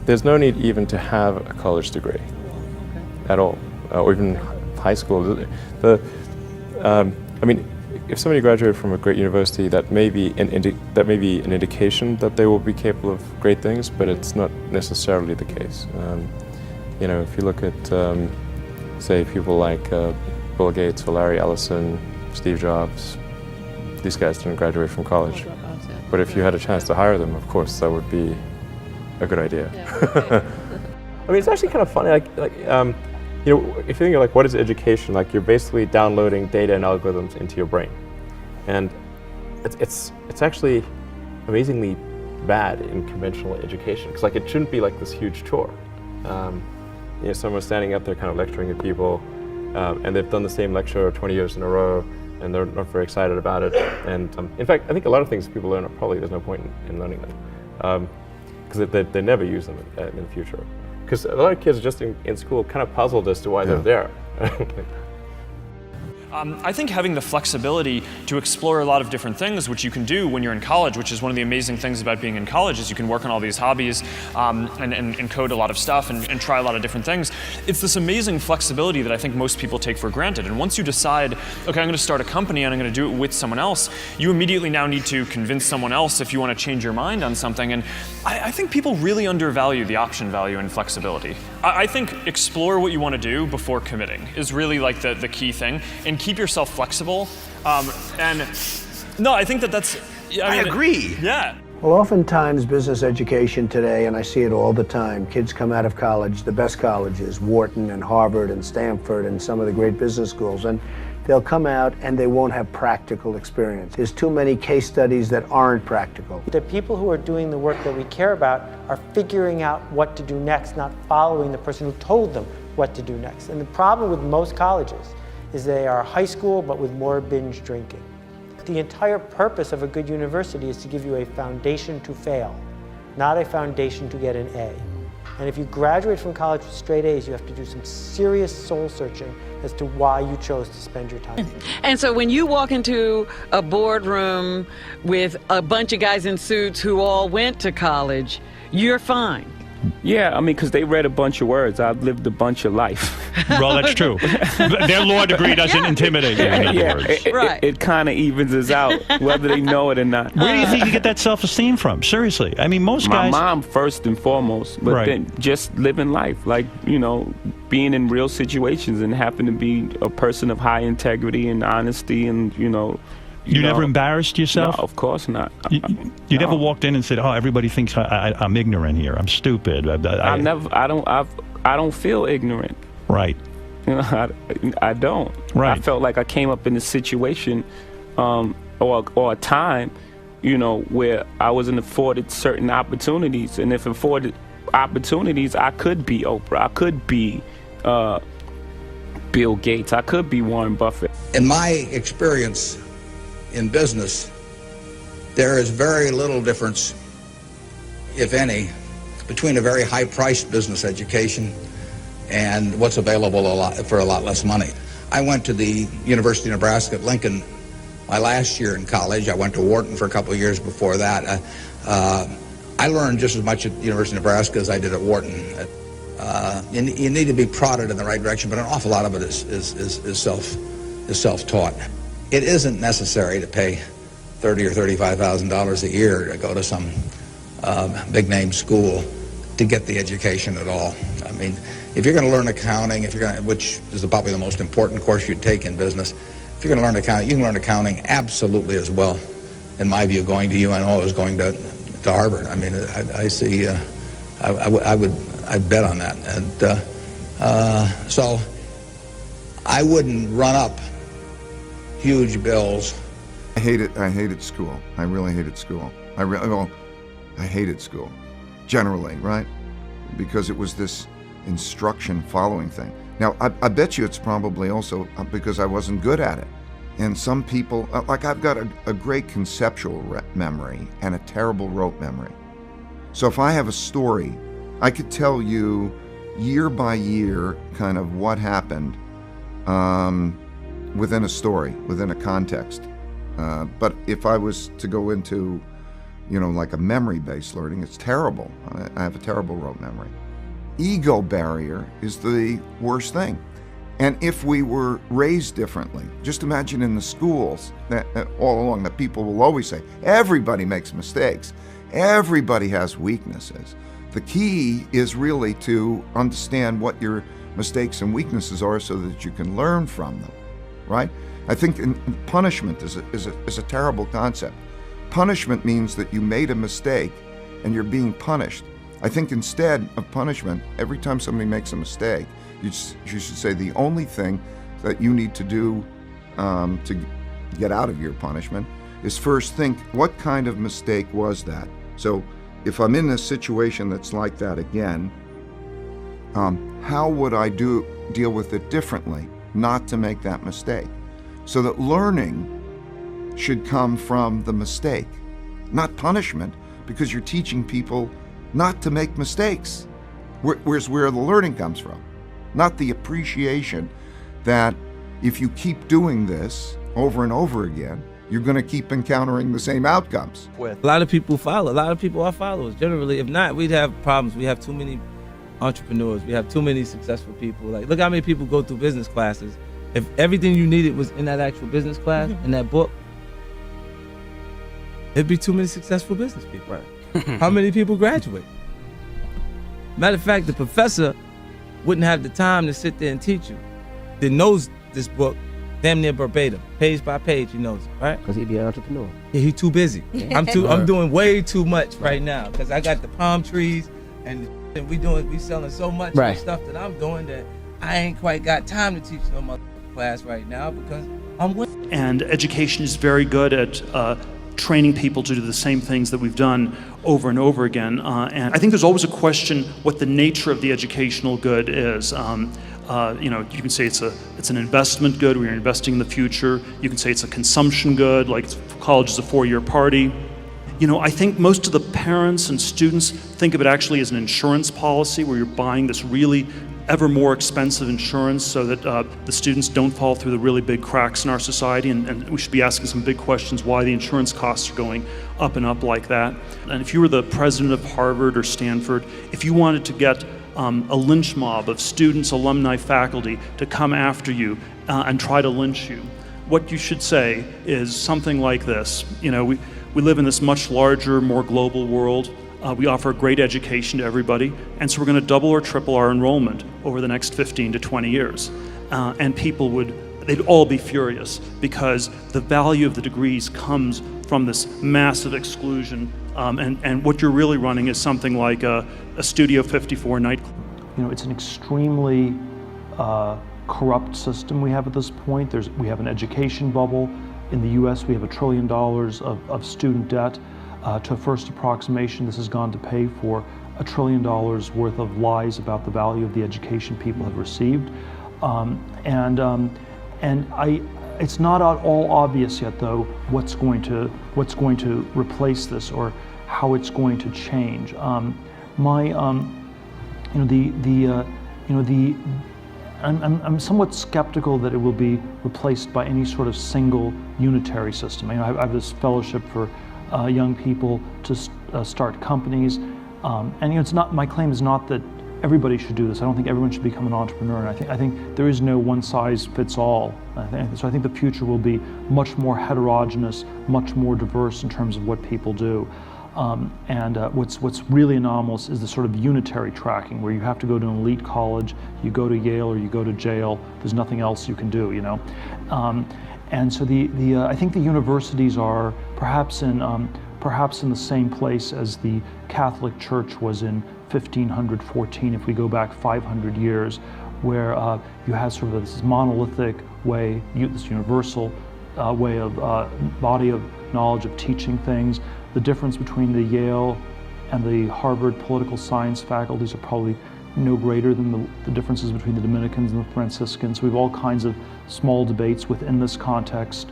there's no need even to have a college degree at all, or even high school. I mean, if somebody graduated from a great university, that may be an indication that they will be capable of great things, but it's not necessarily the case. You know, if you look at, say, people like Bill Gates or Larry Ellison, Steve Jobs, these guys didn't graduate from college. But if you had a chance to hire them, of course, that would be a good idea. I mean, it's actually kind of funny. You know, if you think of like what is education, like you're basically downloading data and algorithms into your brain, and it's actually amazingly bad in conventional education, because like it shouldn't be like this huge chore. You know, someone's standing up there kind of lecturing at people, and they've done the same lecture 20 years in a row, and they're not very excited about it. And in fact, I think a lot of things people learn, probably there's no point in learning them, because they never use them in the future. Because a lot of kids are just in school kind of puzzled as to why they're there. I think having the flexibility to explore a lot of different things, which you can do when you're in college, which is one of the amazing things about being in college, is you can work on all these hobbies and code a lot of stuff and try a lot of different things. It's this amazing flexibility that I think most people take for granted. And once you decide, okay, I'm going to start a company and I'm going to do it with someone else, you immediately now need to convince someone else if you want to change your mind on something. And I think people really undervalue the option value and flexibility. I think explore what you want to do before committing is really like the key thing, and keep yourself flexible. And no, I think that's. I agree. Yeah. Well, oftentimes business education today, and I see it all the time, kids come out of college, the best colleges, Wharton and Harvard and Stanford and some of the great business schools, and they'll come out and they won't have practical experience. There's too many case studies that aren't practical. The people who are doing the work that we care about are figuring out what to do next, not following the person who told them what to do next. And the problem with most colleges is they are high school, but with more binge drinking. The entire purpose of a good university is to give you a foundation to fail, not a foundation to get an A. And if you graduate from college with straight A's, you have to do some serious soul searching as to why you chose to spend your time. And so when you walk into a boardroom with a bunch of guys in suits who all went to college, you're fine. Yeah, I mean, because they read a bunch of words. I've lived a bunch of life. Well, that's true. Their law degree doesn't intimidate you, in other words. It kind of evens us out, whether they know it or not. Where do you think you get that self-esteem from? Seriously. I mean, most guys... My mom, first and foremost, but then just living life. Like, you know, being in real situations and happen to be a person of high integrity and honesty and, you know... You never embarrassed yourself? No, of course not. You never walked in and said, "Oh, everybody thinks I'm ignorant here. I'm stupid." I don't feel ignorant. Right. You know, I don't. Right. I felt like I came up in a situation, or a time, you know, where I wasn't afforded certain opportunities, and if afforded opportunities, I could be Oprah. I could be Bill Gates. I could be Warren Buffett. In my experience in business, there is very little difference, if any, between a very high-priced business education and what's available for a lot less money. I went to the University of Nebraska at Lincoln my last year in college. I went to Wharton for a couple of years before that. I learned just as much at the University of Nebraska as I did at Wharton. You need to be prodded in the right direction, but an awful lot of it is self-taught. It isn't necessary to pay $30,000 or $35,000 a year to go to some big-name school to get the education at all. I mean, if you're going to learn accounting, which is probably the most important course you'd take in business, if you're going to learn accounting, you can learn accounting absolutely as well, in my view, going to UNO as going to Harvard. I mean, I see. I'd bet on that, and so I wouldn't run up huge bills. I hated school. I really hated school. I hated school, generally, right? Because it was this instruction following thing. Now, I bet you it's probably also because I wasn't good at it. And some people, like I've got a great conceptual memory and a terrible rote memory. So if I have a story, I could tell you year by year kind of what happened within a story, within a context. But if I was to go into like a memory-based learning. It's terrible. I have a terrible rote memory. Ego barrier is the worst thing. And if we were raised differently, just imagine in the schools that all along that people will always say, everybody makes mistakes. Everybody has weaknesses. The key is really to understand what your mistakes and weaknesses are so that you can learn from them, right? I think punishment is a terrible concept. Punishment means that you made a mistake and you're being punished. I think instead of punishment, every time somebody makes a mistake, you should say the only thing that you need to do to get out of your punishment is first think, what kind of mistake was that? So if I'm in a situation that's like that again, how would I deal with it differently, not to make that mistake? So that learning should come from the mistake, not punishment, because you're teaching people not to make mistakes. Where's where the learning comes from, not the appreciation that if you keep doing this over and over again, you're going to keep encountering the same outcomes. A lot of people follow. A lot of people are followers. Generally, if not, we'd have problems. We have too many entrepreneurs. We have too many successful people. Like, look how many people go through business classes. If everything you needed was in that actual business class, in that book, it'd be too many successful business people. Right. How many people graduate? Matter of fact, the professor wouldn't have the time to sit there and teach you. That knows this book damn near verbatim, page by page, he knows it, right? Because he'd be an entrepreneur. Yeah, he's too busy. I'm doing way too much right now because I got the palm trees and we selling so much of the stuff that I'm doing that I ain't quite got time to teach no mother class right now because I'm with. And education is very good at training people to do the same things that we've done over and over again. And I think there's always a question what the nature of the educational good is. You can say it's an investment good, where you're investing in the future. You can say it's a consumption good, like college is a 4-year party. I think most of the parents and students think of it actually as an insurance policy, where you're buying this really ever more expensive insurance so that the students don't fall through the really big cracks in our society, and we should be asking some big questions why the insurance costs are going up and up like that. And if you were the president of Harvard or Stanford, if you wanted to get a lynch mob of students, alumni, faculty to come after you and try to lynch you, what you should say is something like this. We live in this much larger, more global world. We offer a great education to everybody, and so we're going to double or triple our enrollment over the next 15 to 20 years. And people they'd all be furious because the value of the degrees comes from this massive exclusion. And what you're really running is something like a Studio 54 nightclub. It's an extremely corrupt system we have at this point. We have an education bubble. In the US, we have $1 trillion of student debt. To a first approximation, this has gone to pay for $1 trillion worth of lies about the value of the education people have received. It's not at all obvious yet, though, what's going to replace this or how it's going to change. I'm somewhat skeptical that it will be replaced by any sort of single unitary system. I have this fellowship for young people to start companies, and it's not. My claim is not that everybody should do this. I don't think everyone should become an entrepreneur. And I think there is no one size fits all. So I think the future will be much more heterogeneous, much more diverse in terms of what people do. What's really anomalous is the sort of unitary tracking, where you have to go to an elite college, you go to Yale or you go to jail. There's nothing else you can do, And so I think the universities are perhaps in the same place as the Catholic Church was in 1514, if we go back 500 years, where you have sort of this monolithic way, this universal way of body of knowledge of teaching things. The difference between the Yale and the Harvard political science faculties are probably no greater than the differences between the Dominicans and the Franciscans. We have all kinds of small debates within this context.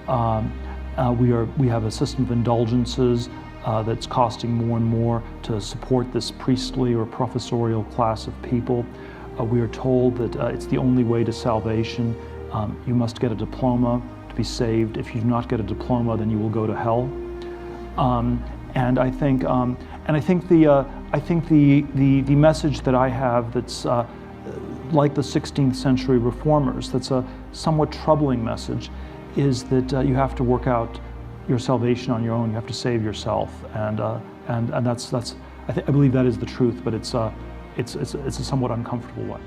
We have a system of indulgences that's costing more and more to support this priestly or professorial class of people. We are told that it's the only way to salvation. You must get a diploma to be saved. If you do not get a diploma, then you will go to hell. And I think the message that I have that's like the 16th century reformers, that's a somewhat troubling message, is that you have to work out your salvation on your own. You have to save yourself, and that's I believe that is the truth, but it's a somewhat uncomfortable one.